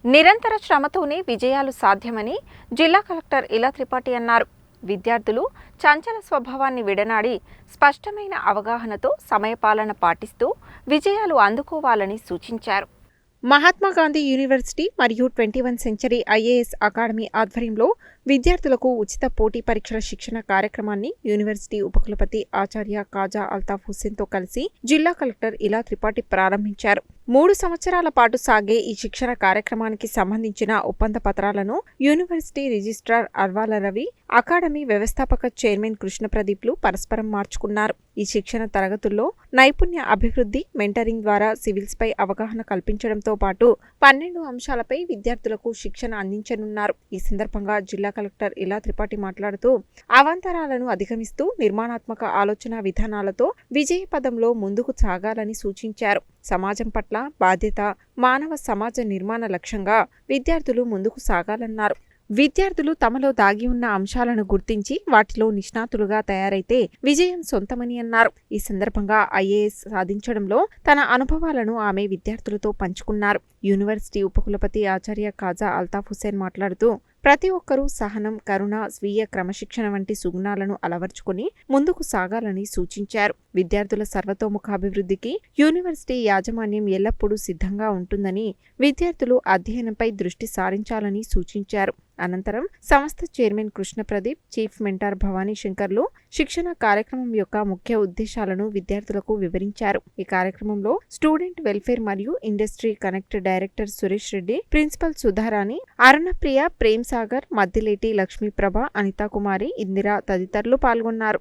నిరంతర శ్రమతోనే విజయాలు సాధ్యమని జిల్లా కలెక్టర్ ఇలా త్రిపాఠి అన్నారు. విద్యార్థులు చంచల స్వభావాన్ని విడనాడి స్పష్టమైన అవగాహనతో సమయపాలన పాటిస్తూ విజయాలు అందుకోవాలని సూచించారు. మహాత్మా గాంధీ యూనివర్సిటీ మరియు 21 సెంచరీ ఐఏఎస్ అకాడమీ ఆధ్వర్యంలో విద్యార్థులకు ఉచిత పోటీ పరీక్షల శిక్షణ కార్యక్రమాన్ని యూనివర్సిటీ ఉపకులపతి ఆచార్య కాజా అల్తాఫ్ హుస్సేన్తో కలిసి జిల్లా కలెక్టర్ ఇలా త్రిపాఠి ప్రారంభించారు. 3 సంవత్సరాల పాటు సాగే ఈ శిక్షణ కార్యక్రమానికి సంబంధించిన ఒప్పంద పత్రాలను యూనివర్సిటీ రిజిస్ట్రార్ అర్వాల రవి, అకాడమీ వ్యవస్థాపక చైర్మన్ కృష్ణప్రదీప్లు పరస్పరం మార్చుకున్నారు. ఈ శిక్షణ తరగతుల్లో నైపుణ్య అభివృద్ధి, మెంటరింగ్ ద్వారా సివిల్స్పై అవగాహన కల్పించడంతో పాటు 12 అంశాలపై విద్యార్థులకు శిక్షణ అందించనున్నారు. ఈ సందర్భంగా జిల్లా కలెక్టర్ ఇలా త్రిపాఠి మాట్లాడుతూ అవాంతరాలను అధిగమిస్తూ నిర్మాణాత్మక ఆలోచన విధానాలతో విజయ పదంలో ముందుకు సాగాలని సూచించారు. సమాజం పట్ల బాధ్యత, మానవ సమాజ నిర్మాణ లక్ష్యంగా విద్యార్థులు ముందుకు సాగాలన్నారు. విద్యార్థులు తమలో దాగి ఉన్న అంశాలను గుర్తించి వాటిలో నిష్ణాతులుగా తయారైతే విజయం సొంతమని అన్నారు. ఈ సందర్భంగా ఐఏఎస్ సాధించడంలో తన అనుభవాలను ఆమె విద్యార్థులతో పంచుకున్నారు. యూనివర్సిటీ ఉపకులపతి ఆచార్య కాజా అల్తాఫ్ హుస్సేన్ మాట్లాడుతూ ప్రతి ఒక్కరూ సహనం, కరుణ, స్వీయ క్రమశిక్షణ వంటి సుగుణాలను అలవర్చుకుని ముందుకు సాగాలని సూచించారు. విద్యార్థుల సర్వతోముఖాభివృద్ధికి యూనివర్సిటీ యాజమాన్యం ఎల్లప్పుడూ సిద్ధంగా ఉంటుందని, విద్యార్థులు అధ్యయనంపై దృష్టి సారించాలని సూచించారు. అనంతరం సంస్థ chairman Krishna Pradeep, chief mentor Bhavani శంకర్లు శిక్షణ కార్యక్రమం యొక్క ముఖ్య ఉద్దేశాలను విద్యార్థులకు వివరించారు. ఈ కార్యక్రమంలో స్టూడెంట్ వెల్ఫేర్ మరియు industry connect director Suresh Reddy, principal Sudharani, Arunapriya, Prem Sagar, Maddileti Lakshmiprabha, Anithakumari, Indira తదితరులు పాల్గొన్నారు.